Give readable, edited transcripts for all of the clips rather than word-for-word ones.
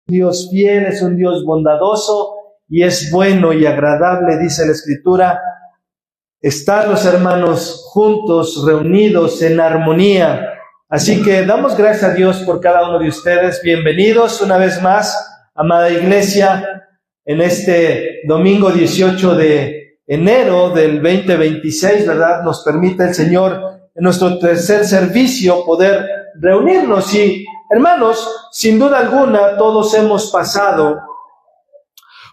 Dios fiel, es un Dios bondadoso y es bueno y agradable, dice la Escritura, estar los hermanos juntos, reunidos en armonía. Así que damos gracias a Dios por cada uno de ustedes. Bienvenidos una vez más, amada iglesia, en este domingo 18 de enero del 2026, ¿verdad? Nos permite el Señor en nuestro tercer servicio poder reunirnos. Y hermanos, sin duda alguna, todos hemos pasado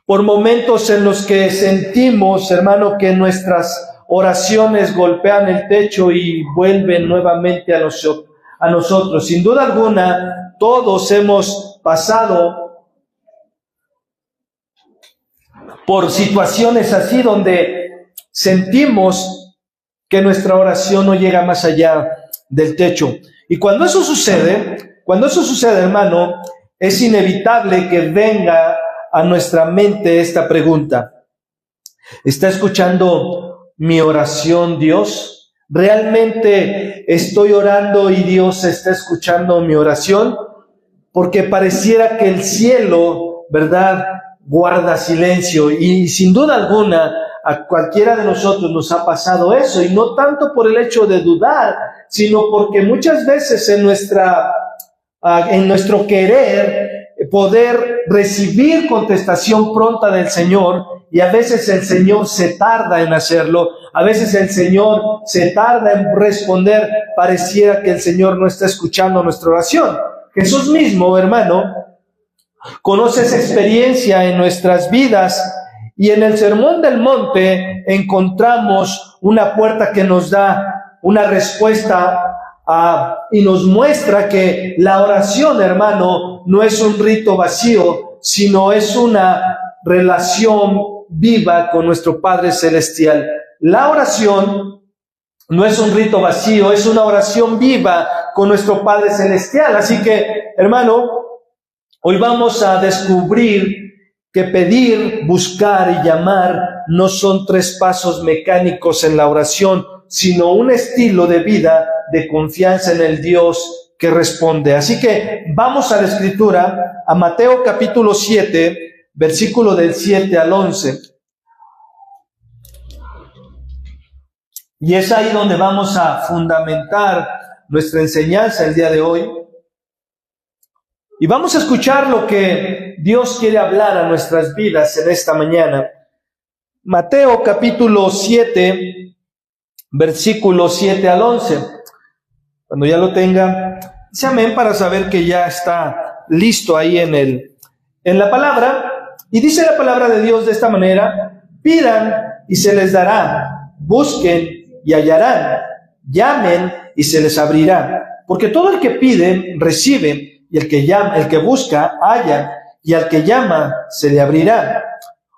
por momentos en los que sentimos, hermano, que nuestras oraciones golpean el techo y vuelven nuevamente a nosotros. Sin duda alguna, todos hemos pasado por situaciones así donde sentimos que nuestra oración no llega más allá del techo. Y cuando eso sucede, hermano, es inevitable que venga a nuestra mente esta pregunta: ¿está escuchando mi oración Dios? ¿Realmente estoy orando y Dios está escuchando mi oración? Porque pareciera que el cielo, ¿verdad?, guarda silencio. Y sin duda alguna, a cualquiera de nosotros nos ha pasado eso, y no tanto por el hecho de dudar, sino porque muchas veces en nuestro querer poder recibir contestación pronta del Señor, y a veces el Señor se tarda en hacerlo, a veces el Señor se tarda en responder, pareciera que el Señor no está escuchando nuestra oración. Jesús mismo, hermano, conoce esa experiencia en nuestras vidas, y en el Sermón del Monte encontramos una puerta que nos da una respuesta y nos muestra que la oración, hermano, no es un rito vacío, sino es una relación viva con nuestro Padre Celestial. La oración no es un rito vacío, es una oración viva con nuestro Padre Celestial. Así que, hermano, hoy vamos a descubrir que pedir, buscar y llamar no son tres pasos mecánicos en la oración, sino un estilo de vida de confianza en el Dios que responde. Así que vamos a la Escritura, a Mateo capítulo 7, versículo del 7 al 11. Y es ahí donde vamos a fundamentar nuestra enseñanza el día de hoy. Y vamos a escuchar lo que Dios quiere hablar a nuestras vidas en esta mañana. Mateo capítulo 7, versículos 7 al 11. Cuando ya lo tenga, dice amén para saber que ya está listo ahí en la palabra. Y dice la palabra de Dios de esta manera: pidan y se les dará, busquen y hallarán, llamen y se les abrirá. Porque todo el que pide, recibe, y el que busca, halla, y al que llama, se le abrirá.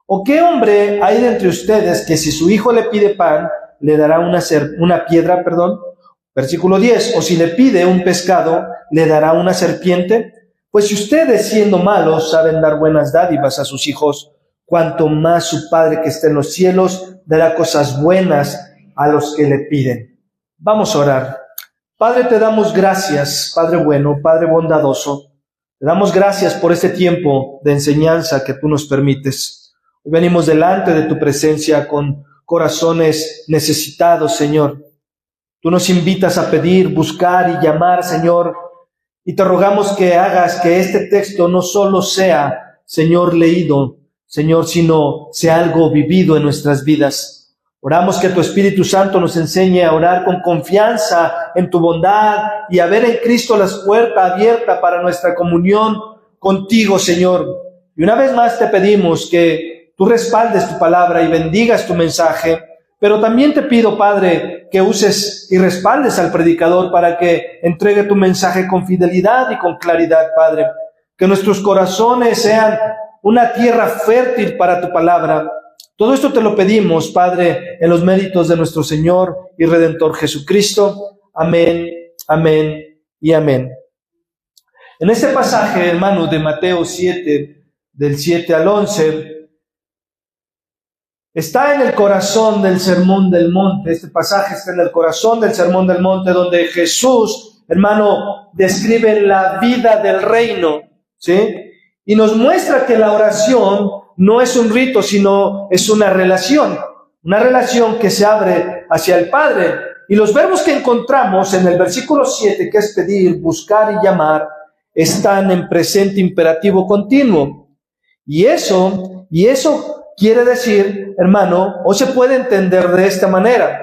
¿O qué hombre hay de entre ustedes que si su hijo le pide pan, le dará una piedra? Versículo 10. ¿O si le pide un pescado, le dará una serpiente? Pues si ustedes, siendo malos, saben dar buenas dádivas a sus hijos, cuanto más su Padre que está en los cielos dará cosas buenas a los que le piden. Vamos a orar. Padre, te damos gracias, Padre bueno, Padre bondadoso. Te damos gracias por este tiempo de enseñanza que tú nos permites. Hoy venimos delante de tu presencia con corazones necesitados, Señor. Tú nos invitas a pedir, buscar y llamar, Señor, y te rogamos que hagas que este texto no solo sea, Señor, leído, Señor, sino sea algo vivido en nuestras vidas. Oramos que tu Espíritu Santo nos enseñe a orar con confianza en tu bondad y a ver en Cristo las puertas abiertas para nuestra comunión contigo, Señor. Y una vez más te pedimos que tú respaldes tu palabra y bendigas tu mensaje, pero también te pido, Padre, que uses y respaldes al predicador para que entregue tu mensaje con fidelidad y con claridad, Padre. Que nuestros corazones sean una tierra fértil para tu palabra. Todo esto te lo pedimos, Padre, en los méritos de nuestro Señor y Redentor Jesucristo. Amén, amén y amén. En este pasaje, hermanos, de Mateo 7, del 7 al 11, está en el corazón del Sermón del Monte. Este pasaje está en el corazón del Sermón del Monte, donde Jesús, hermano, describe la vida del reino, ¿sí? Y nos muestra que la oración no es un rito, sino es una relación que se abre hacia el Padre. Y los verbos que encontramos en el versículo 7, que es pedir, buscar y llamar, están en presente imperativo continuo. Y eso quiere decir, hermano, o se puede entender de esta manera.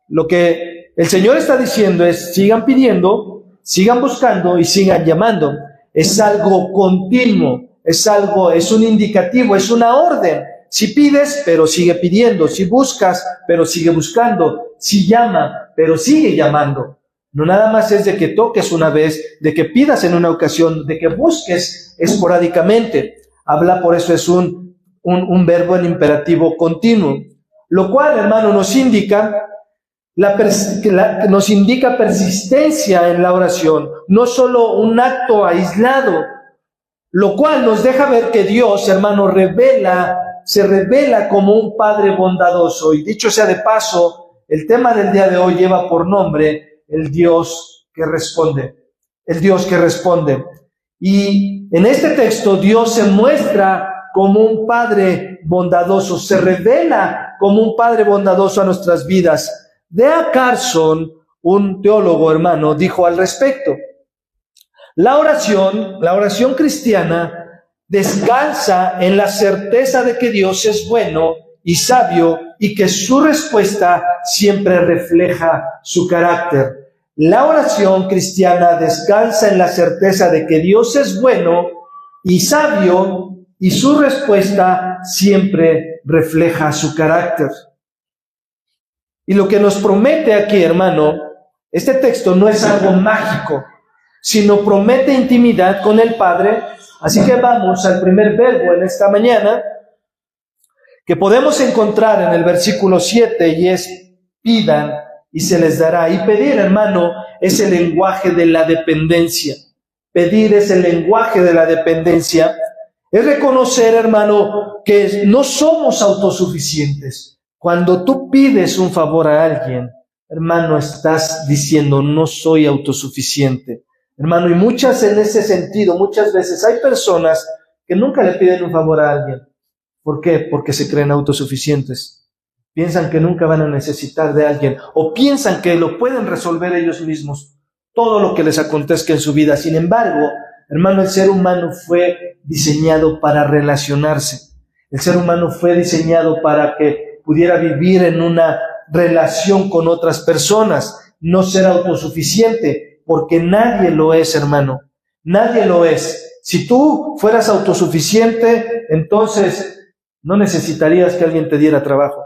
Lo que el Señor está diciendo es, sigan pidiendo, sigan buscando y sigan llamando. Es algo continuo, es un indicativo, es una orden. Si pides, pero sigue pidiendo. Si buscas, pero sigue buscando. Si llama, pero sigue llamando. No nada más es de que toques una vez, de que pidas en una ocasión, de que busques esporádicamente. Por eso es un verbo en imperativo continuo. Lo cual, hermano, nos indica persistencia en la oración, no solo un acto aislado, lo cual nos deja ver que Dios, hermano, se revela como un Padre bondadoso. Y dicho sea de paso, el tema del día de hoy lleva por nombre el Dios que responde. El Dios que responde. Y en este texto Dios se muestra como un Padre bondadoso, se revela como un Padre bondadoso a nuestras vidas. D.A. Carson, un teólogo, hermano, dijo al respecto: la oración cristiana descansa en la certeza de que Dios es bueno y sabio y que su respuesta siempre refleja su carácter. La oración cristiana descansa en la certeza de que Dios es bueno y sabio y su respuesta siempre refleja su carácter. Y lo que nos promete aquí, hermano, este texto no es algo mágico, sino promete intimidad con el Padre. Así que vamos al primer verbo en esta mañana, que podemos encontrar en el versículo 7, y es: pidan y se les dará. Y pedir, hermano, es el lenguaje de la dependencia. Pedir es el lenguaje de la dependencia. Es reconocer, hermano, que no somos autosuficientes. Cuando tú pides un favor a alguien, hermano, estás diciendo: no soy autosuficiente. Hermano, y en ese sentido, muchas veces hay personas que nunca le piden un favor a alguien. ¿Por qué? Porque se creen autosuficientes. Piensan que nunca van a necesitar de alguien, o piensan que lo pueden resolver ellos mismos, todo lo que les acontezca en su vida. Sin embargo, hermano, el ser humano fue diseñado para relacionarse. El ser humano fue diseñado para que pudiera vivir en una relación con otras personas, no ser autosuficiente, porque nadie lo es, hermano. Nadie lo es. Si tú fueras autosuficiente, entonces no necesitarías que alguien te diera trabajo.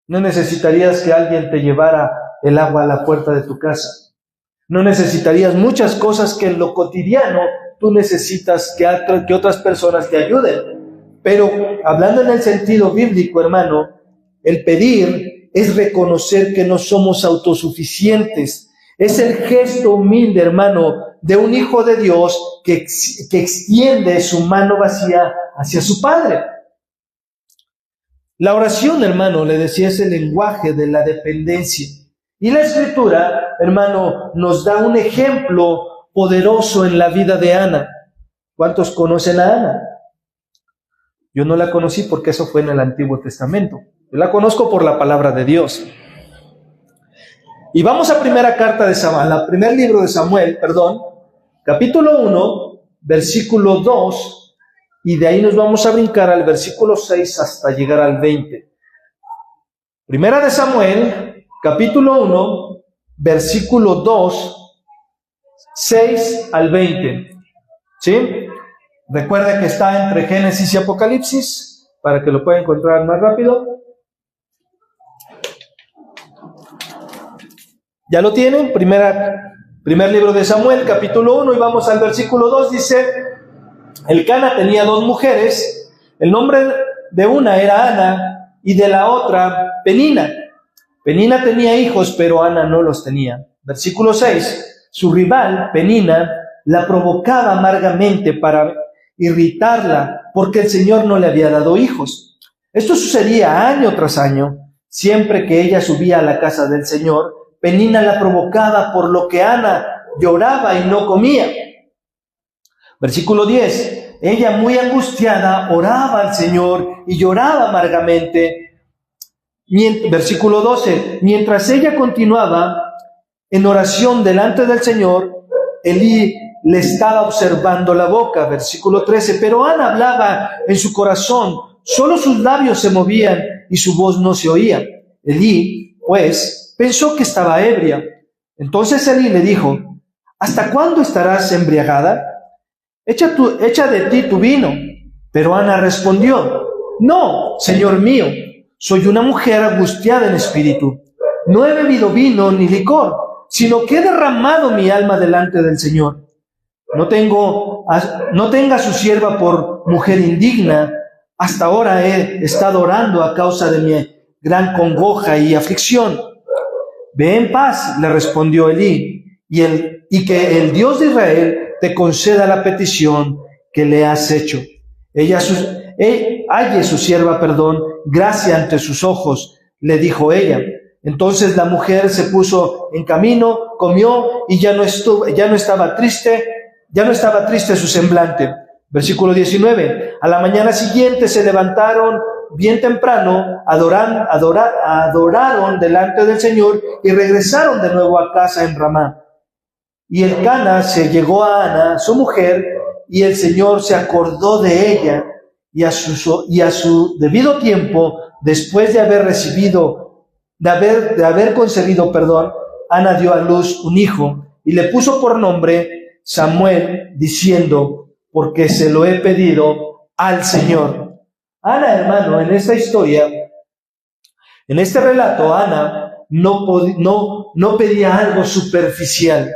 No necesitarías que alguien te llevara el agua a la puerta de tu casa. No necesitarías muchas cosas que en lo cotidiano tú necesitas que otras personas te ayuden. Pero hablando en el sentido bíblico, hermano, el pedir es reconocer que no somos autosuficientes. Es el gesto humilde, hermano, de un hijo de Dios que extiende su mano vacía hacia su Padre. La oración, hermano, le decía, es el lenguaje de la dependencia. Y la Escritura, hermano, nos da un ejemplo poderoso en la vida de Ana. ¿Cuántos conocen a Ana? Yo no la conocí porque eso fue en el Antiguo Testamento. Yo la conozco por la palabra de Dios. Y vamos a primer libro de Samuel, capítulo 1, versículo 2, y de ahí nos vamos a brincar al versículo 6 hasta llegar al 20. Primera de Samuel, capítulo 1, versículo 2, 6 al 20. ¿Sí? Recuerda que está entre Génesis y Apocalipsis, para que lo pueda encontrar más rápido. ¿Ya lo tienen? Primer libro de Samuel, capítulo 1, y vamos al versículo 2, dice: Elcana tenía 2 mujeres, el nombre de una era Ana, y de la otra Penina. Penina tenía hijos, pero Ana no los tenía. Versículo 6, su rival, Penina, la provocaba amargamente para irritarla, porque el Señor no le había dado hijos. Esto sucedía año tras año. Siempre que ella subía a la casa del Señor, Penina la provocaba, por lo que Ana lloraba y no comía. Versículo 10. Ella, muy angustiada, oraba al Señor y lloraba amargamente. Versículo 12. Mientras ella continuaba en oración delante del Señor, Elí le estaba observando la boca. Versículo 13. Pero Ana hablaba en su corazón, solo sus labios se movían y su voz no se oía. Elí, pues, pensó que estaba ebria. Entonces Elí le dijo: ¿hasta cuándo estarás embriagada? Echa de ti tu vino. Pero Ana respondió: no, Señor mío, soy una mujer angustiada en espíritu. No he bebido vino ni licor, sino que he derramado mi alma delante del Señor. No tenga su sierva por mujer indigna. Hasta ahora he estado orando a causa de mi gran congoja y aflicción. Ve en paz, le respondió Elí, y que el Dios de Israel te conceda la petición que le has hecho. Halle su sierva, gracia ante sus ojos, le dijo ella. Entonces la mujer se puso en camino, comió y ya no estaba triste su semblante. Versículo 19. A la mañana siguiente se levantaron bien temprano, adoraron delante del Señor y regresaron de nuevo a casa en Ramá. Y Elcana se llegó a Ana, su mujer, y el Señor se acordó de ella, y a su debido tiempo, después de haber concebido, Ana dio a luz un hijo, y le puso por nombre Samuel, diciendo: porque se lo he pedido al Señor. Ana, hermano, en esta historia, en este relato, Ana no pedía algo superficial.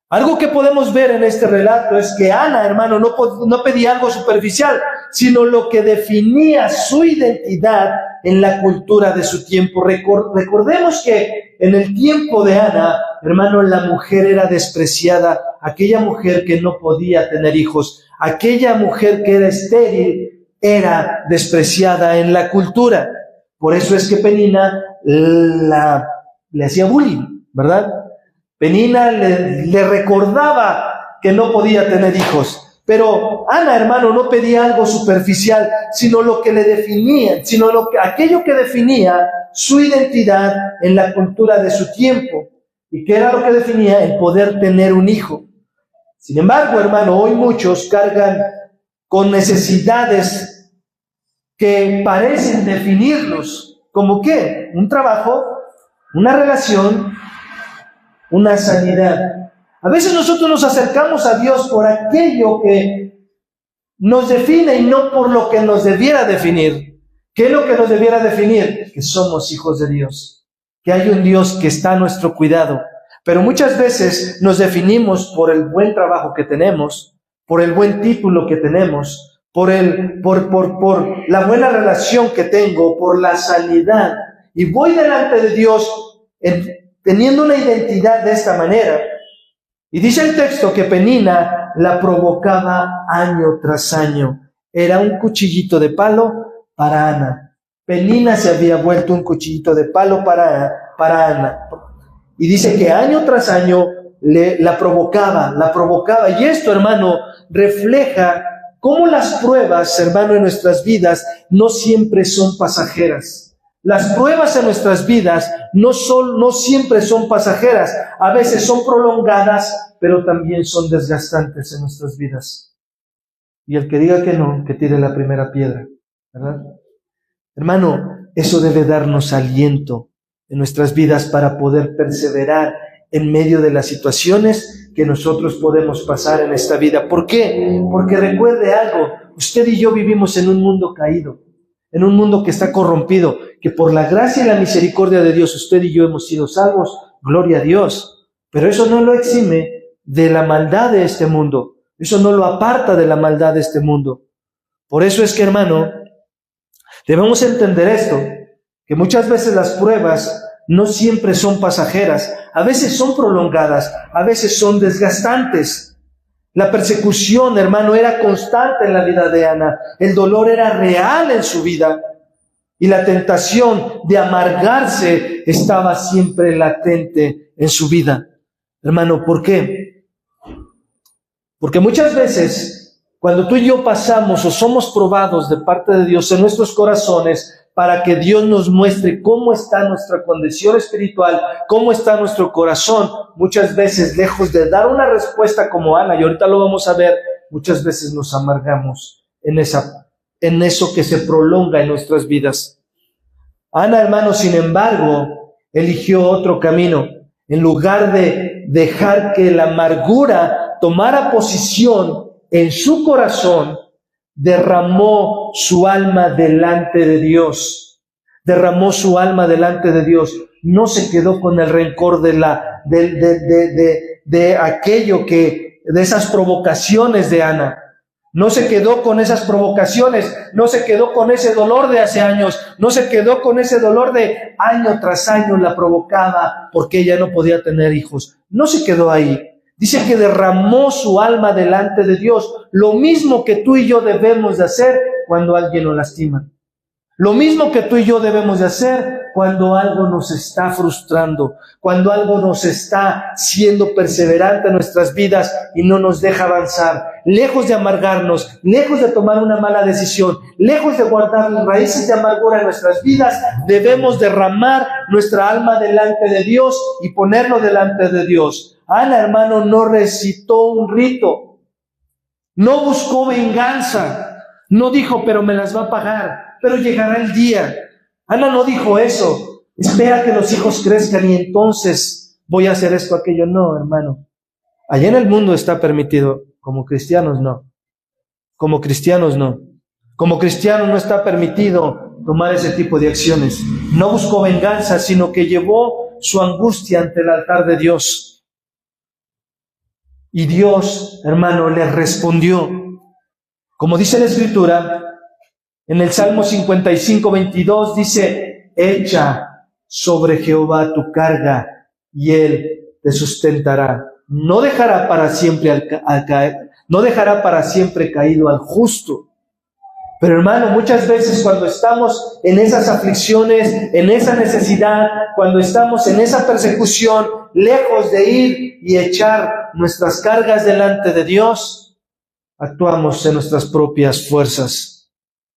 Algo que podemos ver en este relato es que Ana, hermano, no pedía algo superficial, sino lo que definía su identidad en la cultura de su tiempo. Recordemos que en el tiempo de Ana, hermano, la mujer era despreciada, aquella mujer que no podía tener hijos, aquella mujer que era estéril, era despreciada en la cultura. Por eso es que Penina le hacía bullying, ¿verdad? Penina le recordaba que no podía tener hijos. Pero Ana, hermano, no pedía algo superficial, sino lo que le definía, aquello que definía su identidad en la cultura de su tiempo. ¿Y qué era lo que definía? El poder tener un hijo. Sin embargo, hermano, hoy muchos cargan con necesidades que parecen definirlos. ¿Como qué? Un trabajo, una relación, una sanidad. A veces nosotros nos acercamos a Dios por aquello que nos define y no por lo que nos debiera definir. ¿Qué es lo que nos debiera definir? Que somos hijos de Dios, que hay un Dios que está a nuestro cuidado. Pero muchas veces nos definimos por el buen trabajo que tenemos, por el buen título que tenemos, por la buena relación que tengo, por la sanidad. Y voy delante de Dios teniendo una identidad de esta manera. Y dice el texto que Penina la provocaba año tras año. Era un cuchillito de palo para Ana. Penina se había vuelto un cuchillito de palo para Ana. Y dice que año tras año la provocaba. Y esto, hermano, refleja cómo las pruebas, hermano, en nuestras vidas no siempre son pasajeras. Las pruebas en nuestras vidas no siempre son pasajeras. A veces son prolongadas, pero también son desgastantes en nuestras vidas. Y el que diga que no, que tire la primera piedra, ¿verdad? Hermano, eso debe darnos aliento en nuestras vidas para poder perseverar en medio de las situaciones que nosotros podemos pasar en esta vida. ¿Por qué? Porque recuerde algo, usted y yo vivimos en un mundo caído, en un mundo que está corrompido, que por la gracia y la misericordia de Dios usted y yo hemos sido salvos, gloria a Dios. Pero eso no lo exime de la maldad de este mundo, eso no lo aparta de la maldad de este mundo. Por eso es que, hermano, debemos entender esto, que muchas veces las pruebas no siempre son pasajeras, a veces son prolongadas, a veces son desgastantes. La persecución, hermano, era constante en la vida de Ana. El dolor era real en su vida. Y la tentación de amargarse estaba siempre latente en su vida. Hermano, ¿por qué? Porque muchas veces Cuando tú y yo pasamos o somos probados de parte de Dios en nuestros corazones para que Dios nos muestre cómo está nuestra condición espiritual, cómo está nuestro corazón, muchas veces lejos de dar una respuesta como Ana, y ahorita lo vamos a ver, muchas veces nos amargamos en eso que se prolonga en nuestras vidas. Ana, hermano, sin embargo, eligió otro camino. En lugar de dejar que la amargura tomara posición en su corazón, derramó su alma delante de Dios. Derramó su alma delante de Dios. No se quedó con el rencor de esas provocaciones de Ana. No se quedó con esas provocaciones, no se quedó con ese dolor de hace años, no se quedó con ese dolor de año tras año la provocaba porque ella no podía tener hijos. No se quedó ahí. Dice que derramó su alma delante de Dios. Lo mismo que tú y yo debemos de hacer cuando alguien nos lastima. Lo mismo que tú y yo debemos de hacer cuando algo nos está frustrando, cuando algo nos está siendo perseverante en nuestras vidas y no nos deja avanzar. Lejos de amargarnos, lejos de tomar una mala decisión, lejos de guardar raíces de amargura en nuestras vidas, debemos derramar nuestra alma delante de Dios y ponerlo delante de Dios. Ana, hermano, no recitó un rito, no buscó venganza, no dijo, pero me las va a pagar, pero llegará el día. Ana no dijo eso, espera que los hijos crezcan y entonces voy a hacer esto, aquello. No, hermano, allá en el mundo está permitido, como cristianos no. Como cristianos no. Como cristianos no está permitido tomar ese tipo de acciones. No buscó venganza, sino que llevó su angustia ante el altar de Dios. Y Dios, hermano, le respondió. Como dice la Escritura, en el Salmo 55, 22 dice, echa sobre Jehová tu carga y Él te sustentará. No dejará para siempre no dejará para siempre caído al justo. Pero hermano, muchas veces cuando estamos en esas aflicciones, en esa necesidad, cuando estamos en esa persecución, lejos de ir y echar nuestras cargas delante de Dios, actuamos en nuestras propias fuerzas.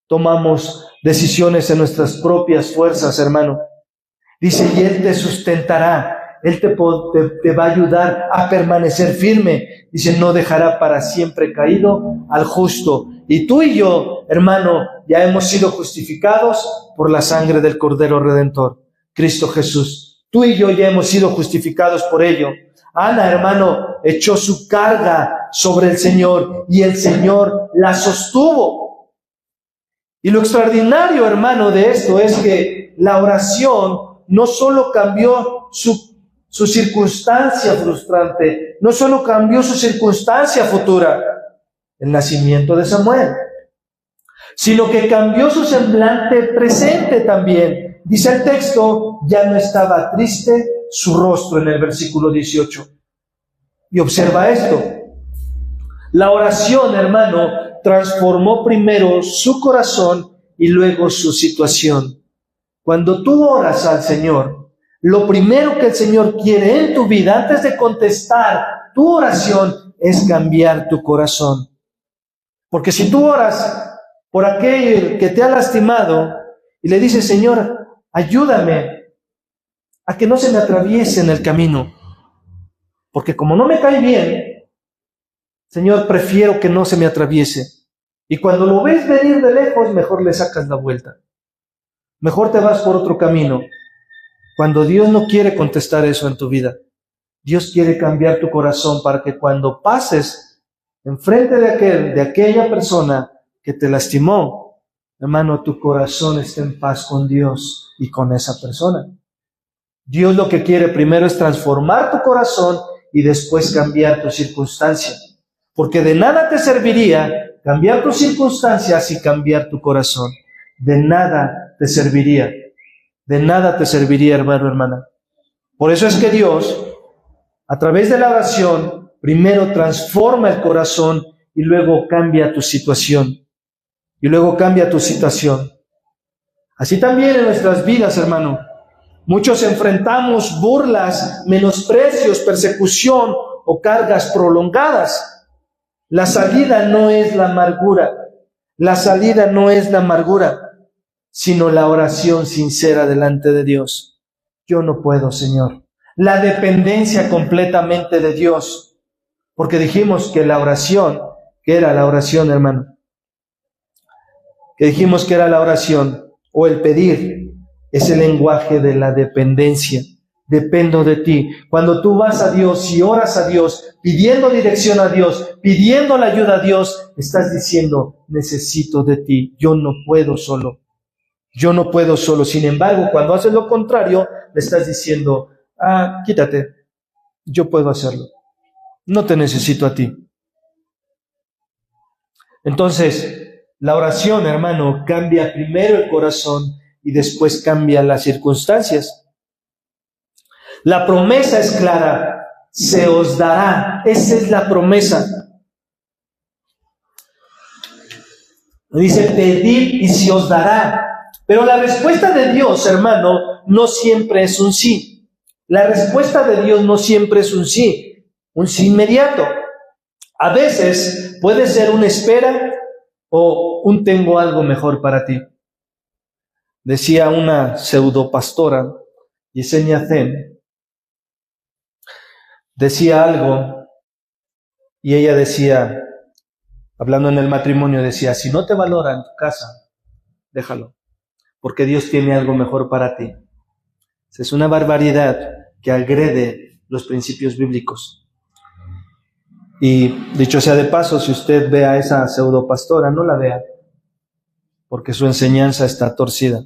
Tomamos decisiones en nuestras propias fuerzas, hermano. Dice, y Él te sustentará. Él te va a ayudar a permanecer firme. Dice, no dejará para siempre caído al justo. Y tú y yo, hermano, ya hemos sido justificados por la sangre del Cordero Redentor, Cristo Jesús. Tú y yo ya hemos sido justificados por ello. Ana, hermano, echó su carga sobre el Señor y el Señor la sostuvo. Y lo extraordinario, hermano, de esto es que la oración no solo cambió su circunstancia frustrante, no solo cambió su circunstancia futura, el nacimiento de Samuel, sino que cambió su semblante presente también. Dice el texto, ya no estaba triste su rostro en el versículo 18. Y observa esto. La oración, hermano, transformó primero su corazón y luego su situación. Cuando tú oras al Señor, lo primero que el Señor quiere en tu vida, antes de contestar tu oración, es cambiar tu corazón. Porque si tú oras por aquel que te ha lastimado y le dices, Señor, ayúdame a que no se me atraviese en el camino, porque como no me cae bien, Señor, prefiero que no se me atraviese. Y cuando lo ves venir de lejos, mejor le sacas la vuelta. Mejor te vas por otro camino. Cuando Dios no quiere contestar eso en tu vida, Dios quiere cambiar tu corazón para que cuando pases enfrente de aquella persona que te lastimó, hermano, tu corazón esté en paz con Dios y con esa persona. Dios lo que quiere primero es transformar tu corazón y después cambiar tu circunstancia. Porque de nada te serviría cambiar tus circunstancias y cambiar tu corazón. De nada te serviría. De nada te serviría, hermano, hermana. Por eso es que Dios, a través de la oración, primero transforma el corazón y luego cambia tu situación. Y luego cambia tu situación. Así también en nuestras vidas, hermano. Muchos enfrentamos burlas, menosprecios, persecución o cargas prolongadas. La salida no es la amargura. La salida no es la amargura, sino la oración sincera delante de Dios. Yo no puedo, Señor. La dependencia completamente de Dios. Porque dijimos que la oración, ¿qué era la oración, hermano? Que dijimos que era la oración o el pedir, es el lenguaje de la dependencia. Dependo de ti. Cuando tú vas a Dios y oras a Dios, pidiendo dirección a Dios, pidiendo la ayuda a Dios, estás diciendo, necesito de ti. Yo no puedo solo. Yo no puedo solo. Sin embargo, cuando haces lo contrario, le estás diciendo, quítate. Yo puedo hacerlo. No te necesito a ti. Entonces, la oración, hermano, cambia primero el corazón y después cambia las circunstancias. La promesa es clara, se os dará. Esa es la promesa. Dice, pedid y se os dará. Pero la respuesta de Dios, hermano, no siempre es un sí. La respuesta de Dios no siempre es un sí inmediato. A veces puede ser una espera o un tengo algo mejor para ti. Decía una pseudopastora, Yesenia Zen, decía algo y ella decía, hablando en el matrimonio, decía, si no te valora en tu casa, déjalo, porque Dios tiene algo mejor para ti. Es una barbaridad que agrede los principios bíblicos. Y dicho sea de paso, si usted ve a esa pseudopastora, no la vea, porque su enseñanza está torcida,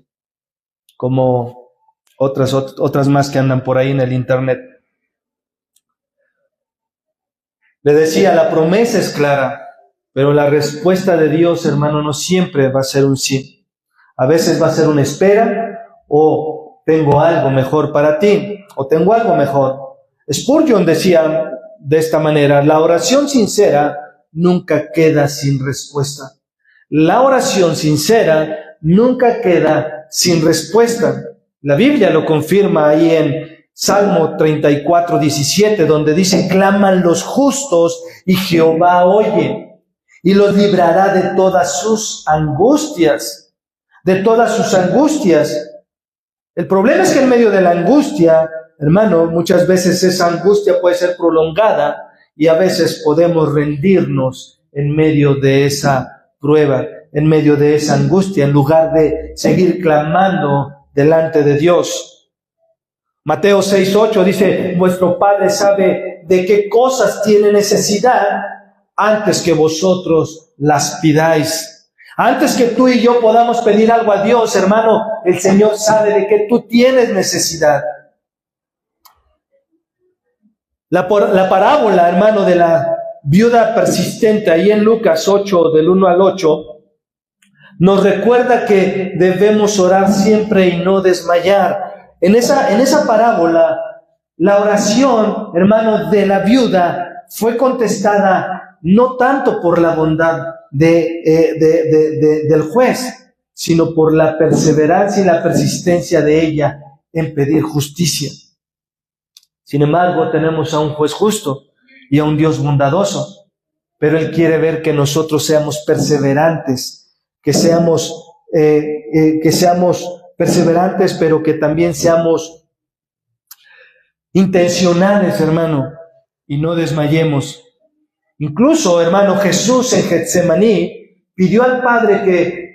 como otras más que andan por ahí en el internet. Le decía, la promesa es clara, pero la respuesta de Dios, hermano, no siempre va a ser un sí. A veces va a ser una espera, o tengo algo mejor para ti, o tengo algo mejor. Spurgeon decía de esta manera, la oración sincera nunca queda sin respuesta. La oración sincera nunca queda sin respuesta. La Biblia lo confirma ahí en Salmo 34, 17, donde dice, claman los justos y Jehová oye y los librará de todas sus angustias. De todas sus angustias. El problema es que en medio de la angustia, hermano, muchas veces esa angustia puede ser prolongada y a veces podemos rendirnos en medio de esa prueba, en medio de esa angustia, en lugar de seguir clamando delante de Dios. Mateo 6:8 dice, vuestro Padre sabe de qué cosas tiene necesidad antes que vosotros las pidáis. Antes que tú y yo podamos pedir algo a Dios, hermano, el Señor sabe de qué tú tienes necesidad. La parábola, hermano, de la viuda persistente, ahí en Lucas 8, del 1 al 8, nos recuerda que debemos orar siempre y no desmayar. En esa parábola, la oración, hermano, de la viuda fue contestada no tanto por la bondad del juez, sino por la perseverancia y la persistencia de ella en pedir justicia. Sin embargo, tenemos a un juez justo y a un Dios bondadoso, pero Él quiere ver que nosotros seamos perseverantes, que seamos perseverantes, pero que también seamos intencionales, hermano, y no desmayemos. Incluso, hermano, Jesús en Getsemaní pidió al Padre que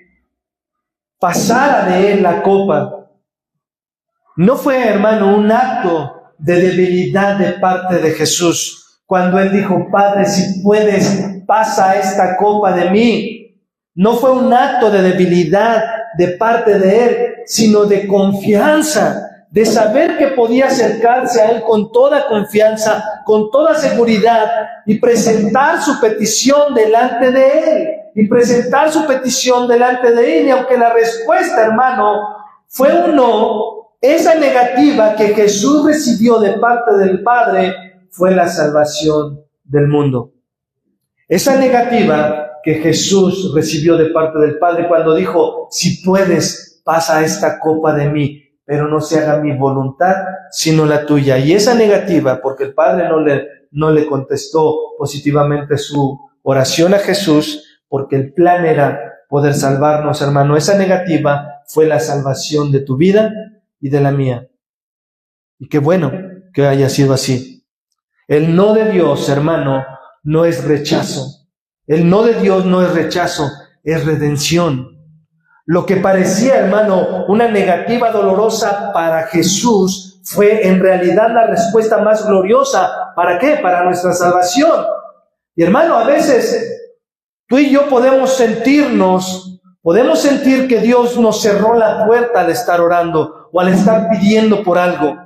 pasara de Él la copa. No fue, hermano, un acto de debilidad de parte de Jesús. Cuando Él dijo, Padre, si puedes, pasa esta copa de mí. No fue un acto de debilidad de parte de Él, sino de confianza, de saber que podía acercarse a Él con toda confianza, con toda seguridad y presentar su petición delante de Él. Y presentar su petición delante de Él. Y aunque la respuesta, hermano, fue un no, esa negativa que Jesús recibió de parte del Padre fue la salvación del mundo. Esa negativa que Jesús recibió de parte del Padre cuando dijo, si puedes, pasa esta copa de mí, pero no se haga mi voluntad, sino la tuya. Y esa negativa, porque el Padre no le contestó positivamente su oración a Jesús, porque el plan era poder salvarnos, hermano. Esa negativa fue la salvación de tu vida y de la mía. Y qué bueno que haya sido así. El no de Dios, hermano, no es rechazo. El no de Dios no es rechazo, es redención. Lo que parecía, hermano, una negativa dolorosa para Jesús fue en realidad la respuesta más gloriosa. ¿Para qué? Para nuestra salvación. Y hermano, a veces tú y yo podemos sentir que Dios nos cerró la puerta al estar orando o al estar pidiendo por algo.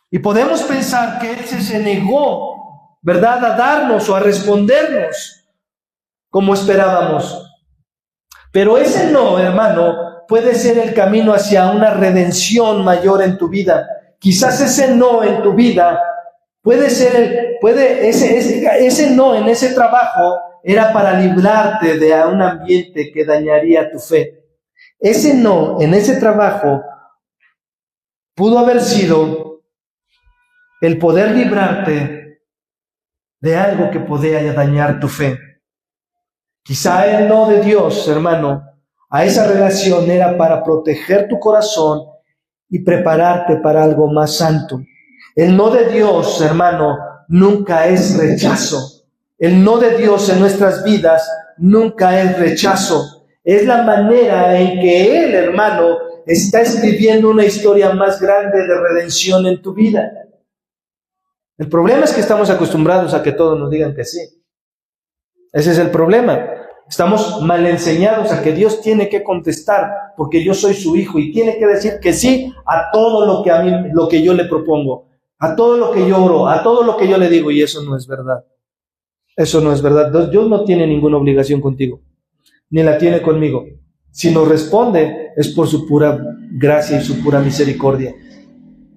Y podemos pensar que Él se negó, ¿verdad?, a darnos o a respondernos como esperábamos. Pero ese no, hermano, puede ser el camino hacia una redención mayor en tu vida. Quizás ese no en tu vida ese no en ese trabajo era para librarte de un ambiente que dañaría tu fe. Ese no en ese trabajo pudo haber sido el poder librarte de algo que podía dañar tu fe. Quizá el no de Dios, hermano, a esa relación era para proteger tu corazón y prepararte para algo más santo. El no de Dios, hermano, nunca es rechazo. El no de Dios en nuestras vidas nunca es rechazo. Es la manera en que Él, hermano, está escribiendo una historia más grande de redención en tu vida. El problema es que estamos acostumbrados a que todos nos digan que sí. Ese es el problema. Estamos mal enseñados a que Dios tiene que contestar porque yo soy su hijo y tiene que decir que sí a todo lo que yo le propongo, a todo lo que yo oro, a todo lo que yo le digo, y eso no es verdad. Eso no es verdad. Dios no tiene ninguna obligación contigo, ni la tiene conmigo. Si nos responde es por su pura gracia y su pura misericordia,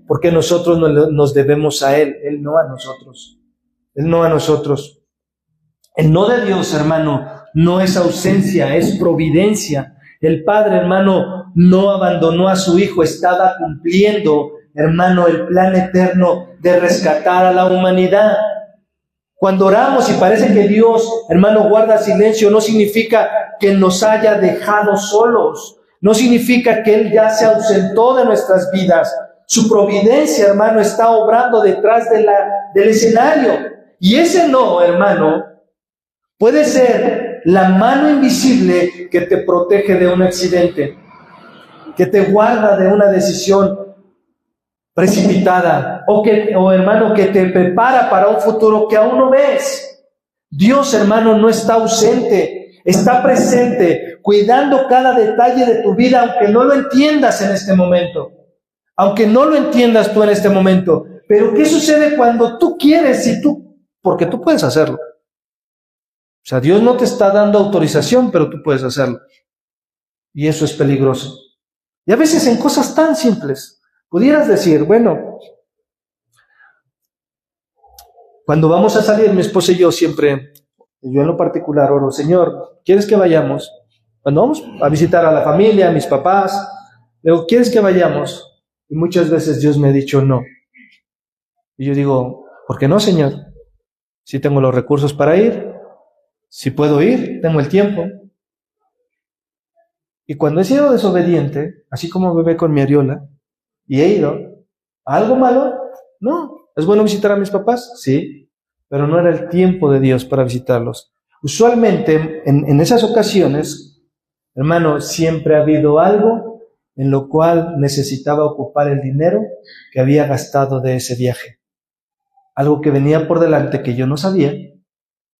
porque nosotros nos debemos a Él no a nosotros. Él no a nosotros. El no de Dios, hermano, no es ausencia, es providencia. El Padre, hermano, no abandonó a su Hijo, estaba cumpliendo, hermano, el plan eterno de rescatar a la humanidad. Cuando oramos y parece que Dios, hermano, guarda silencio, no significa que nos haya dejado solos, no significa que Él ya se ausentó de nuestras vidas. Su providencia, hermano, está obrando detrás del escenario. Y ese no, hermano, puede ser la mano invisible que te protege de un accidente, que te guarda de una decisión precipitada, o hermano, que te prepara para un futuro que aún no ves. Dios, hermano, no está ausente, está presente, cuidando cada detalle de tu vida, aunque no lo entiendas en este momento. Aunque no lo entiendas tú en este momento. Pero ¿qué sucede cuando tú quieres porque tú puedes hacerlo? O sea, Dios no te está dando autorización, pero tú puedes hacerlo. Y eso es peligroso. Y a veces en cosas tan simples, pudieras decir, bueno, cuando vamos a salir, mi esposa y yo siempre, yo en lo particular oro, Señor, ¿quieres que vayamos? Cuando vamos a visitar a la familia, a mis papás, le digo, ¿quieres que vayamos? Y muchas veces Dios me ha dicho no. Y yo digo, ¿por qué no, Señor? Si tengo los recursos para ir, si puedo ir, tengo el tiempo. Y cuando he sido desobediente, así como bebé con mi Ariola, y he ido a algo malo, no. ¿Es bueno visitar a mis papás? Sí, pero no era el tiempo de Dios para visitarlos. Usualmente, en esas ocasiones, hermano, siempre ha habido algo en lo cual necesitaba ocupar el dinero que había gastado de ese viaje. Algo que venía por delante que yo no sabía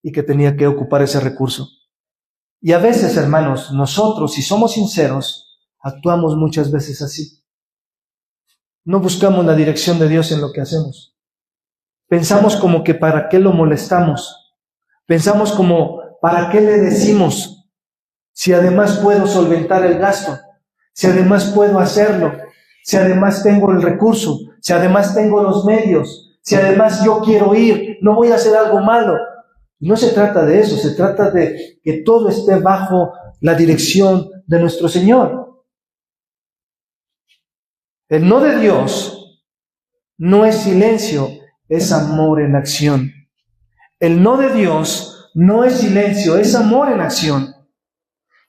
y que tenía que ocupar ese recurso. Y a veces, hermanos, nosotros, si somos sinceros, actuamos muchas veces así. No buscamos la dirección de Dios en lo que hacemos. Pensamos como que ¿para qué lo molestamos? Pensamos como ¿para qué le decimos? Si además puedo solventar el gasto, si además puedo hacerlo, si además tengo el recurso, si además tengo los medios, si además yo quiero ir, no voy a hacer algo malo. Y no se trata de eso, se trata de que todo esté bajo la dirección de nuestro Señor. El no de Dios no es silencio, es amor en acción. El no de Dios no es silencio, es amor en acción.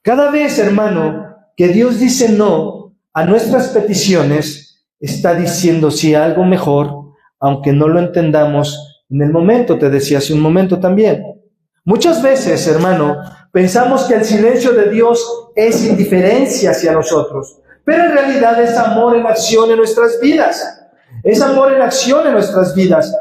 Cada vez, hermano, que Dios dice no a nuestras peticiones, está diciendo sí a algo mejor, aunque no lo entendamos en el momento, te decía hace un momento también. Muchas veces, hermano, pensamos que el silencio de Dios es indiferencia hacia nosotros, pero en realidad es amor en acción en nuestras vidas. Es amor en acción en nuestras vidas.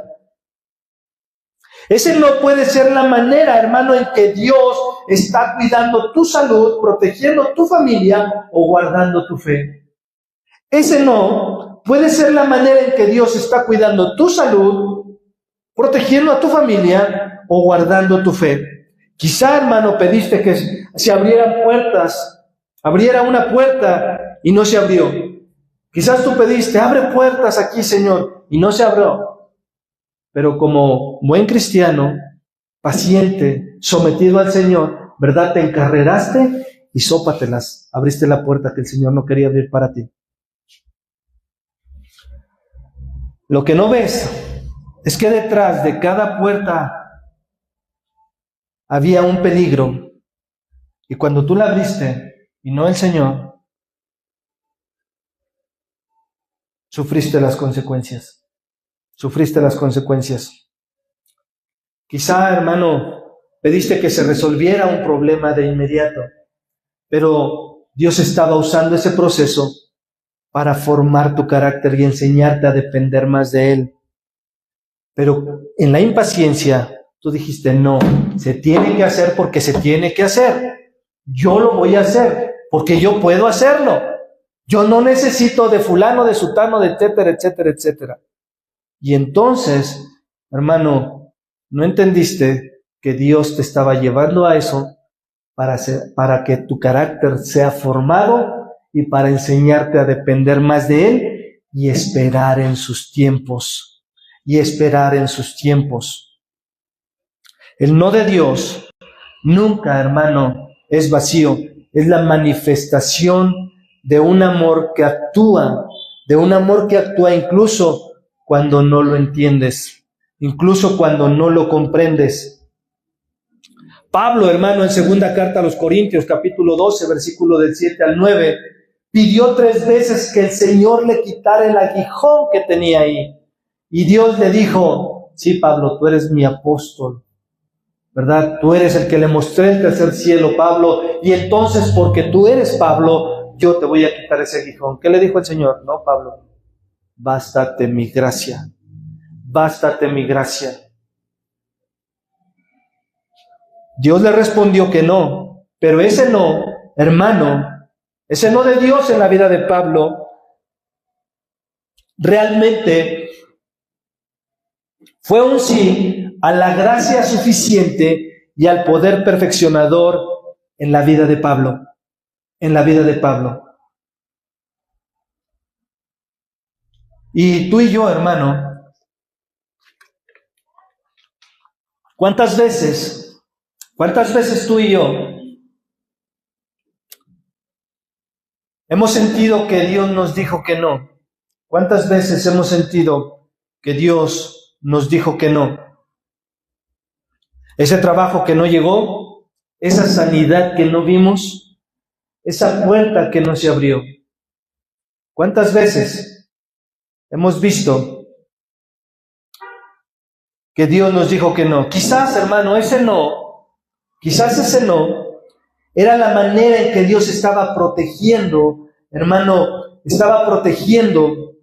Ese no puede ser la manera, hermano, en que Dios está cuidando tu salud, protegiendo tu familia o guardando tu fe. Ese no puede ser la manera en que Dios está cuidando tu salud, protegiendo a tu familia o guardando tu fe. Quizá, hermano, pediste que se abrieran puertas, abriera una puerta y no se abrió. Quizás tú pediste, abre puertas aquí, Señor, y no se abrió. Pero como buen cristiano, paciente, sometido al Señor, ¿verdad? Te encarreraste y sópatelas. Abriste la puerta que el Señor no quería abrir para ti. Lo que no ves es que detrás de cada puerta había un peligro. Y cuando tú la abriste y no el Señor, sufriste las consecuencias. Sufriste las consecuencias. Quizá, hermano, pediste que se resolviera un problema de inmediato, pero Dios estaba usando ese proceso para formar tu carácter y enseñarte a depender más de Él. Pero en la impaciencia, tú dijiste, no, se tiene que hacer porque se tiene que hacer. Yo lo voy a hacer porque yo puedo hacerlo. Yo no necesito de fulano, de sutano, de etcétera, etcétera, etcétera. Y entonces, hermano, no entendiste que Dios te estaba llevando a eso para que tu carácter sea formado y para enseñarte a depender más de Él y esperar en sus tiempos. Y esperar en sus tiempos. El no de Dios nunca, hermano, es vacío. Es la manifestación de un amor que actúa, incluso cuando no lo entiendes, incluso cuando no lo comprendes. Pablo, hermano, en segunda carta a los Corintios, capítulo 12, versículo del 7 al 9, pidió 3 veces que el Señor le quitara el aguijón que tenía ahí. Y Dios le dijo, sí, Pablo, tú eres mi apóstol, ¿verdad? Tú eres el que le mostré el tercer cielo, Pablo, y entonces porque tú eres Pablo, yo te voy a quitar ese aguijón. ¿Qué le dijo el Señor? No, Pablo, bástate mi gracia, bástate mi gracia. Dios le respondió que no, pero ese no, hermano, ese no de Dios en la vida de Pablo, realmente fue un sí a la gracia suficiente y al poder perfeccionador en la vida de Pablo, en la vida de Pablo. Y tú y yo, hermano, ¿cuántas veces tú y yo hemos sentido que Dios nos dijo que no? ¿Cuántas veces hemos sentido que Dios nos dijo que no? Ese trabajo que no llegó, esa sanidad que no vimos, esa puerta que no se abrió. ¿Cuántas veces hemos visto que Dios nos dijo que no? Quizás, hermano, ese no era la manera en que Dios estaba protegiendo, hermano, te estaba protegiendo,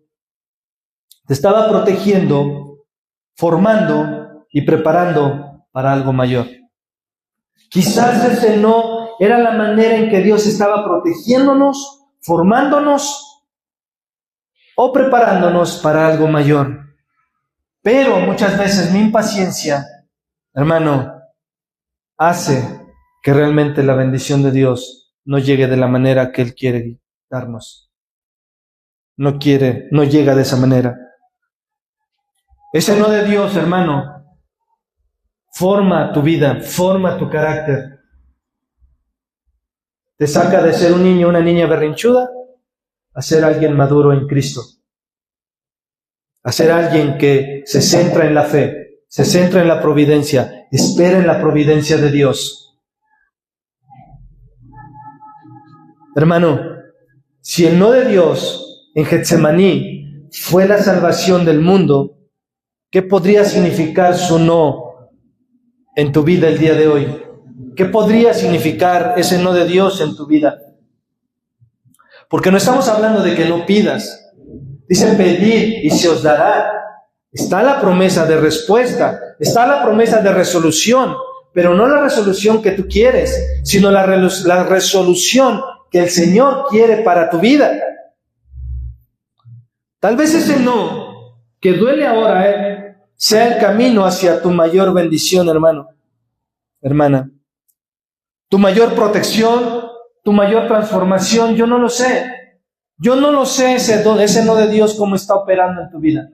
formando y preparando para algo mayor. Quizás ese no era la manera en que Dios estaba protegiéndonos, formándonos o preparándonos para algo mayor. Pero muchas veces mi impaciencia, hermano, hace que realmente la bendición de Dios no llegue de la manera que Él quiere darnos. No llega de esa manera. Ese no de Dios, hermano, forma tu vida, forma tu carácter. Te saca de ser un niño, una niña berrinchuda, a ser alguien maduro en Cristo. a ser alguien que se centra en la fe, se centra en la providencia, espera en la providencia de Dios. Hermano, si el no de Dios en Getsemaní fue la salvación del mundo, ¿qué podría significar su no en tu vida el día de hoy? ¿Qué podría significar ese no de Dios en tu vida? Porque no estamos hablando de que no pidas. Dice, pedid y se os dará. Está la promesa de respuesta, está la promesa de resolución, pero no la resolución que tú quieres, sino la resolución que el Señor quiere para tu vida. Tal vez ese no que duele ahora, sea el camino hacia tu mayor bendición, hermano, hermana. Tu mayor protección, tu mayor transformación, yo no lo sé. Yo no lo sé ese no de Dios cómo está operando en tu vida.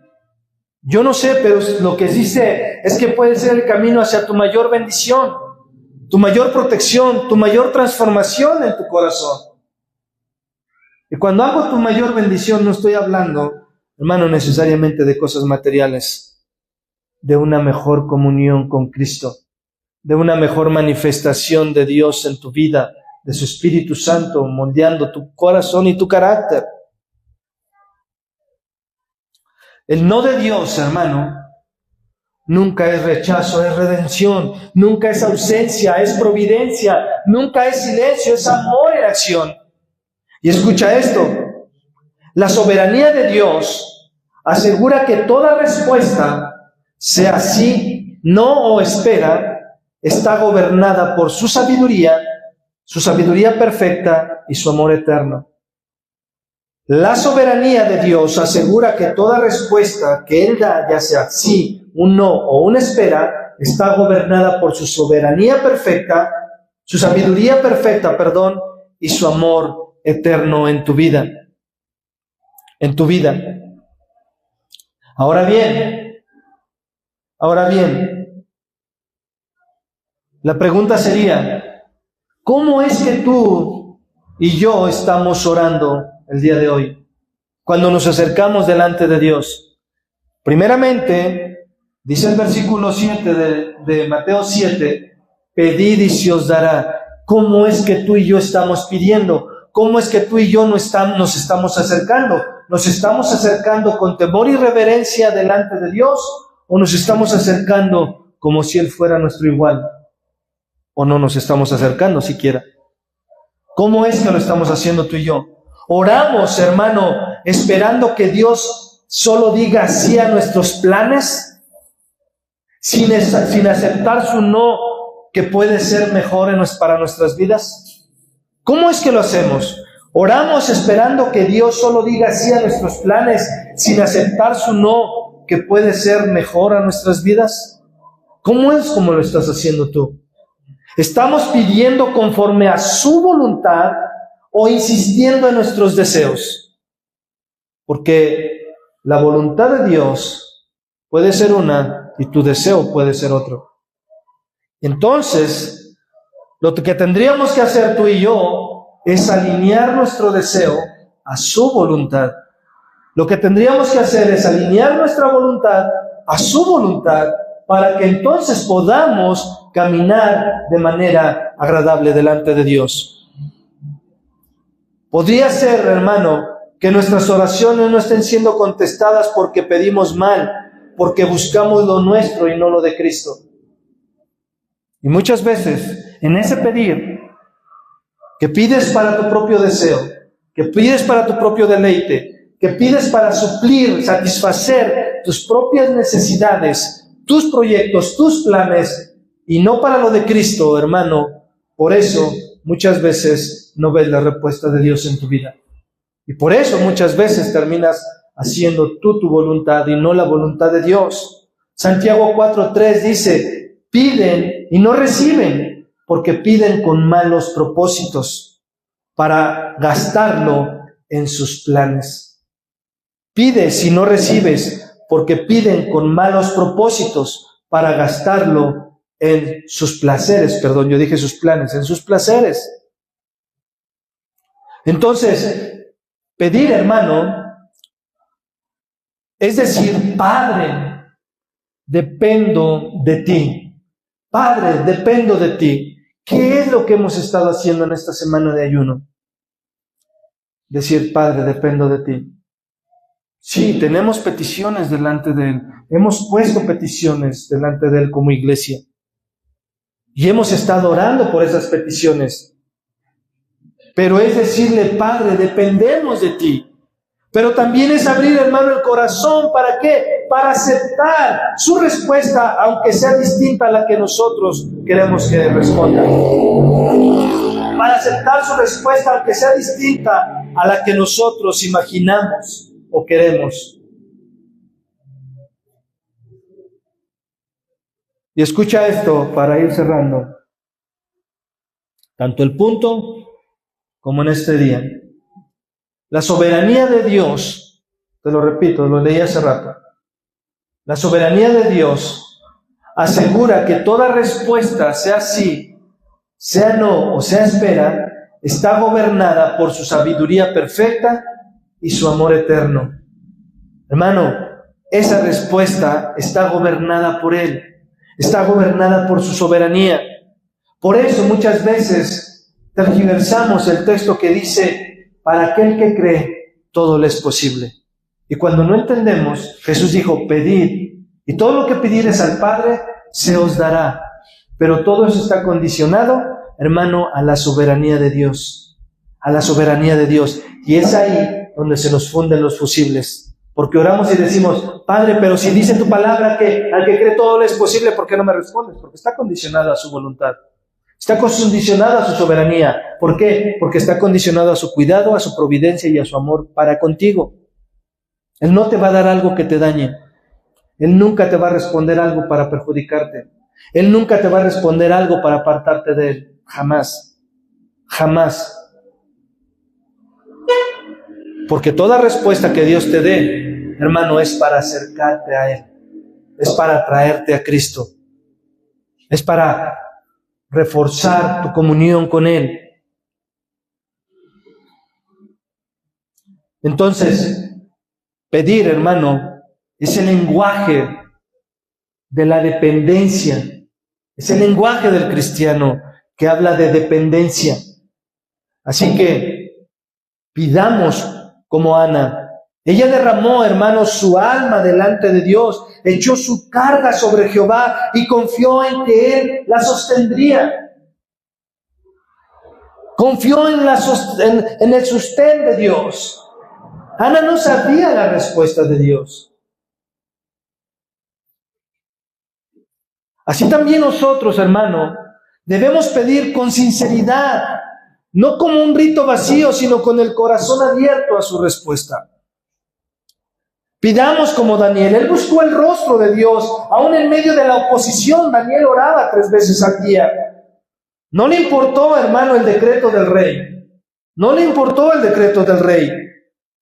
Yo no sé, pero lo que sí sé es que puede ser el camino hacia tu mayor bendición, tu mayor protección, tu mayor transformación en tu corazón. Y cuando hago tu mayor bendición, no estoy hablando, hermano, necesariamente de cosas materiales, de una mejor comunión con Cristo, de una mejor manifestación de Dios en tu vida, de su Espíritu Santo moldeando tu corazón y tu carácter. El no de Dios, hermano, nunca es rechazo, es redención, nunca es ausencia, es providencia, nunca es silencio, es amor en acción. Y escucha esto, la soberanía de Dios asegura que toda respuesta, sea sí, no o espera, está gobernada por su sabiduría perfecta y su amor eterno. La soberanía de Dios asegura que toda respuesta que Él da, ya sea sí, un no o una espera, está gobernada por su soberanía perfecta, su sabiduría perfecta, y su amor eterno en tu vida. En tu vida. Ahora bien, la pregunta sería, ¿cómo es que tú y yo estamos orando el día de hoy, cuando nos acercamos delante de Dios? Primeramente, dice el versículo 7 de Mateo 7, pedid y se os dará. ¿Cómo es que tú y yo estamos pidiendo? ¿Cómo es que tú y yo nos estamos acercando? ¿Nos estamos acercando con temor y reverencia delante de Dios? ¿O nos estamos acercando como si Él fuera nuestro igual? ¿O no nos estamos acercando siquiera? ¿Cómo es que lo estamos haciendo tú y yo? Oramos, hermano, esperando que Dios solo diga sí a nuestros planes, sin aceptar su no, que puede ser mejor para nuestras vidas. ¿Cómo es que lo hacemos? Oramos esperando que Dios solo diga sí a nuestros planes, sin aceptar su no, que puede ser mejor a nuestras vidas. ¿Cómo es como lo estás haciendo tú? ¿Estamos pidiendo conforme a su voluntad o insistiendo en nuestros deseos? Porque la voluntad de Dios puede ser una y tu deseo puede ser otro. Entonces, lo que tendríamos que hacer tú y yo es alinear nuestro deseo a su voluntad. Lo que tendríamos que hacer es alinear nuestra voluntad a su voluntad para que entonces podamos caminar de manera agradable delante de Dios. Podría ser, hermano, que nuestras oraciones no estén siendo contestadas porque pedimos mal, porque buscamos lo nuestro y no lo de Cristo. Y muchas veces, en ese pedir, que pides para tu propio deseo, que pides para tu propio deleite, que pides para suplir, satisfacer tus propias necesidades, tus proyectos, tus planes, y no para lo de Cristo, hermano, por eso muchas veces no ves la respuesta de Dios en tu vida. Y por eso muchas veces terminas haciendo tú tu voluntad y no la voluntad de Dios. Santiago 4:3 dice, piden y no reciben, porque piden con malos propósitos para gastarlo en sus planes. Pides y no recibes, porque piden con malos propósitos para gastarlo en sus placeres. Perdón, yo dije sus planes, en sus placeres. Entonces, pedir, hermano, Es decir, Padre, dependo de ti. Padre, dependo de ti. ¿Qué es lo que hemos estado haciendo en esta semana de ayuno? Decir, Padre, dependo de ti. Sí, tenemos peticiones delante de Él. Hemos puesto peticiones delante de Él como iglesia. Y hemos estado orando por esas peticiones. Pero es decirle, Padre, dependemos de ti. Pero también es abrir, hermano, el corazón. ¿Para qué? Para aceptar su respuesta, aunque sea distinta a la que nosotros queremos que responda. Para aceptar su respuesta, aunque sea distinta a la que nosotros imaginamos o queremos. Y escucha esto para ir cerrando. Tanto el punto como en este día. La soberanía de Dios, te lo repito, lo leí hace rato. La soberanía de Dios asegura que toda respuesta, sea sí, sea no o sea espera, está gobernada por su sabiduría perfecta y su amor eterno. Hermano, esa respuesta está gobernada por Él, está gobernada por su soberanía. Por eso muchas veces tergiversamos el texto que dice, para aquel que cree, todo le es posible. Y cuando no entendemos, Jesús dijo, pedid, y todo lo que pidieres al Padre, se os dará. Pero todo eso está condicionado, hermano, a la soberanía de Dios. A la soberanía de Dios. Y es ahí donde se nos funden los fusibles. Porque oramos y decimos, Padre, pero si dice tu palabra que al que cree todo le es posible, ¿por qué no me respondes? Porque está condicionado a su voluntad. Está condicionado a su soberanía. ¿Por qué? Porque está condicionado a su cuidado, a su providencia y a su amor para contigo. Él no te va a dar algo que te dañe. Él nunca te va a responder algo para perjudicarte. Él nunca te va a responder algo para apartarte de Él. Jamás. Jamás. Porque toda respuesta que Dios te dé, hermano, es para acercarte a Él. Es para traerte a Cristo. Es para reforzar tu comunión con Él. Entonces, pedir, hermano, es el lenguaje de la dependencia. Es el lenguaje del cristiano que habla de dependencia. Así que pidamos como Ana. Ella derramó, hermanos, su alma delante de Dios, echó su carga sobre Jehová y confió en que Él la sostendría. Confió en el sostén de Dios. Ana no sabía la respuesta de Dios. Así también nosotros, hermano, debemos pedir con sinceridad, no como un rito vacío, sino con el corazón abierto a su respuesta. Pidamos como Daniel. Él buscó el rostro de Dios, aún en medio de la oposición. Daniel oraba 3 veces al día. No le importó, hermano, el decreto del rey. No le importó el decreto del rey.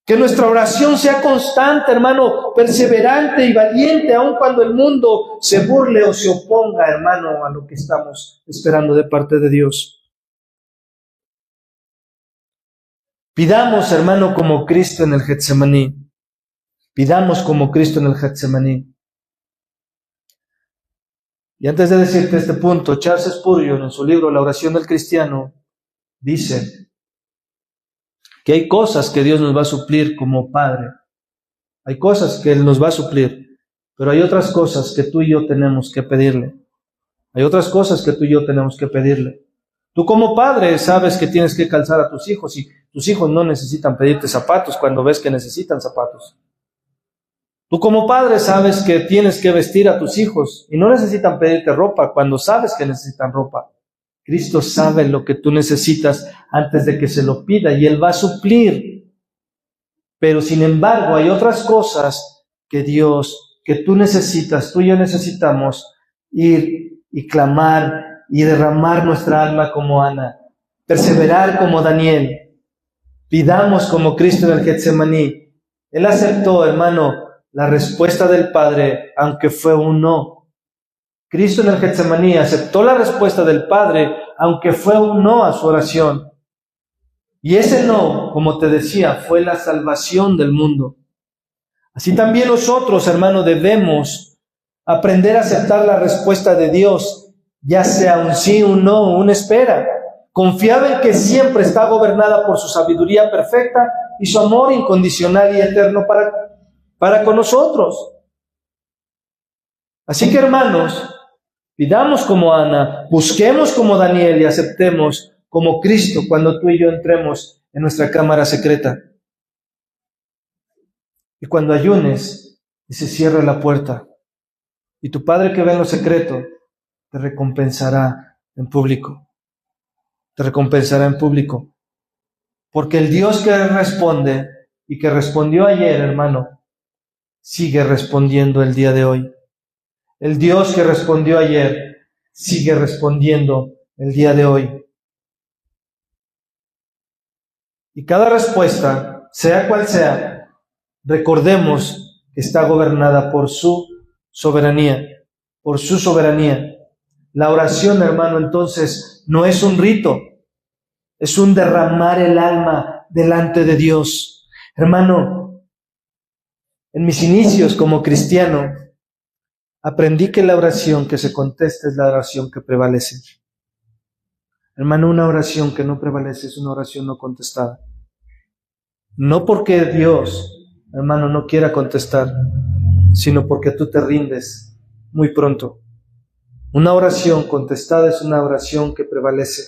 Que nuestra oración sea constante, hermano, perseverante y valiente, aun cuando el mundo se burle o se oponga, hermano, a lo que estamos esperando de parte de Dios. Pidamos, hermano, como Cristo en el Getsemaní. Pidamos como Cristo en el Getsemaní. Y antes de decirte este punto, Charles Spurgeon, en su libro La oración del cristiano, dice que hay cosas que Dios nos va a suplir como Padre. Hay cosas que Él nos va a suplir, pero hay otras cosas que tú y yo tenemos que pedirle. Hay otras cosas que tú y yo tenemos que pedirle. Tú como padre sabes que tienes que calzar a tus hijos y tus hijos no necesitan pedirte zapatos cuando ves que necesitan zapatos. Tú como padre sabes que tienes que vestir a tus hijos y no necesitan pedirte ropa cuando sabes que necesitan ropa. Cristo sabe lo que tú necesitas antes de que se lo pida y Él va a suplir. Pero sin embargo hay otras cosas que tú necesitas, tú y yo necesitamos ir y clamar y derramar nuestra alma como Ana, perseverar como Daniel. Pidamos como Cristo en el Getsemaní. Él aceptó, hermano, la respuesta del Padre, aunque fue un no. Cristo en el Getsemaní aceptó la respuesta del Padre, aunque fue un no a su oración. Y ese no, como te decía, fue la salvación del mundo. Así también nosotros, hermano, debemos aprender a aceptar la respuesta de Dios, ya sea un sí, un no, una espera, confiado en que siempre está gobernada por su sabiduría perfecta y su amor incondicional y eterno para con nosotros. Así que, hermanos, pidamos como Ana, busquemos como Daniel y aceptemos como Cristo cuando tú y yo entremos en nuestra cámara secreta. Y cuando ayunes y se cierre la puerta, y tu Padre que ve en lo secreto te recompensará en público. Te recompensará en público. Porque el Dios que responde y que respondió ayer, hermano, sigue respondiendo el día de hoy. El Dios que respondió ayer sigue respondiendo el día de hoy. Y cada respuesta, sea cual sea, recordemos que está gobernada por su soberanía, por su soberanía. La oración, hermano, entonces, no es un rito, es un derramar el alma delante de Dios. Hermano, en mis inicios como cristiano, aprendí que la oración que se contesta es la oración que prevalece. Hermano, una oración que no prevalece es una oración no contestada. No porque Dios, hermano, no quiera contestar, sino porque tú te rindes muy pronto. Una oración contestada es una oración que prevalece.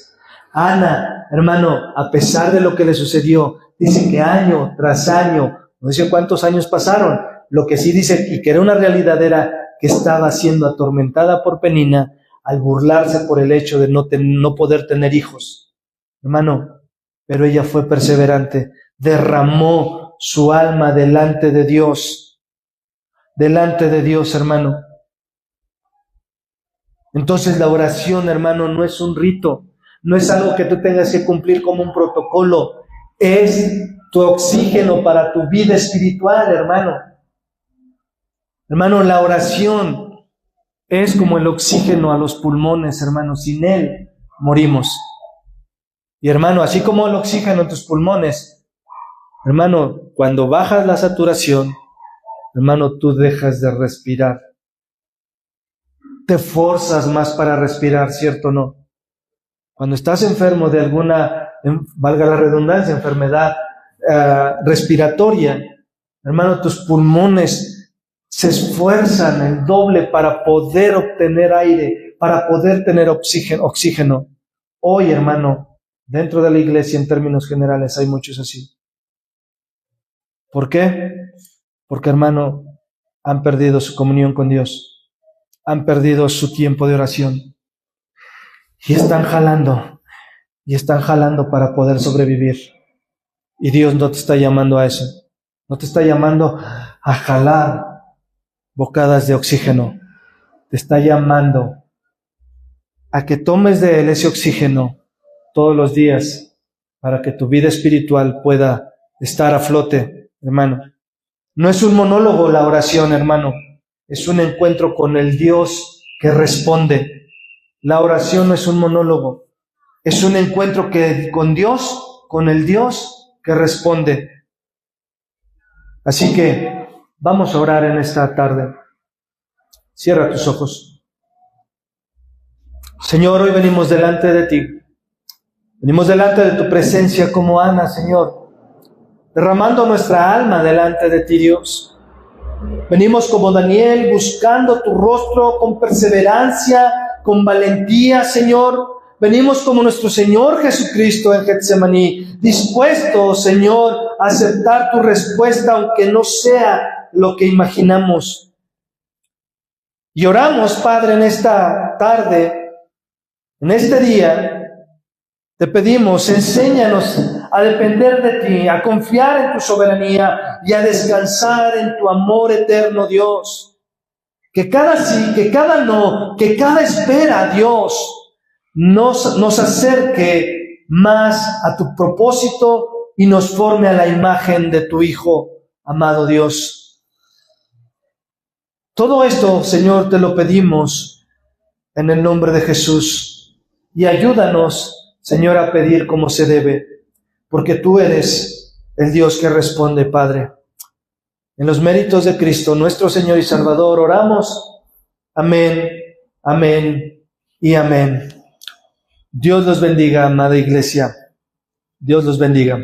Ana, hermano, a pesar de lo que le sucedió, dice que año tras año, no sé cuántos años pasaron, lo que sí dice, y que era una realidad, era que estaba siendo atormentada por Penina al burlarse por el hecho de no poder tener hijos. Hermano, pero ella fue perseverante, derramó su alma delante de Dios, hermano. Entonces la oración, hermano, no es un rito, no es algo que tú tengas que cumplir como un protocolo, es tu oxígeno para tu vida espiritual, hermano. Hermano, la oración es como el oxígeno a los pulmones, hermano. Sin él morimos. Y hermano, así como el oxígeno en tus pulmones, hermano, cuando bajas la saturación, hermano, tú dejas de respirar. Te forzas más para respirar, ¿cierto o no? Cuando estás enfermo de alguna, valga la redundancia, enfermedad respiratoria, hermano, tus pulmones se esfuerzan el doble para poder obtener aire, para poder tener oxígeno. Hoy, hermano, dentro de la iglesia, en términos generales, hay muchos así. ¿Por qué? Porque, hermano, han perdido su comunión con Dios, han perdido su tiempo de oración y están jalando para poder sobrevivir. Y Dios no te está llamando a eso, no te está llamando a jalar bocadas de oxígeno, te está llamando a que tomes de Él ese oxígeno todos los días para que tu vida espiritual pueda estar a flote, hermano. No es un monólogo la oración, hermano, es un encuentro con el Dios que responde. La oración no es un monólogo, es un encuentro con Dios, con el Dios que responde. Así que vamos a orar en esta tarde. Cierra tus ojos. Señor, hoy venimos delante de ti. Venimos delante de tu presencia como Ana, Señor, derramando nuestra alma delante de ti, Dios. Venimos como Daniel, buscando tu rostro con perseverancia, con valentía, Señor. Venimos como nuestro Señor Jesucristo en Getsemaní, dispuestos, Señor, a aceptar tu respuesta, aunque no sea lo que imaginamos. Y oramos, Padre, en esta tarde, en este día, te pedimos, enséñanos a depender de ti, a confiar en tu soberanía y a descansar en tu amor eterno, Dios. Que cada sí, que cada no, que cada espera, Dios, nos acerque más a tu propósito y nos forme a la imagen de tu Hijo, amado Dios. Todo esto, Señor, te lo pedimos en el nombre de Jesús. Y ayúdanos, Señor, a pedir como se debe, porque tú eres el Dios que responde, Padre. En los méritos de Cristo, nuestro Señor y Salvador, oramos. Amén, amén y amén. Dios los bendiga, amada iglesia. Dios los bendiga.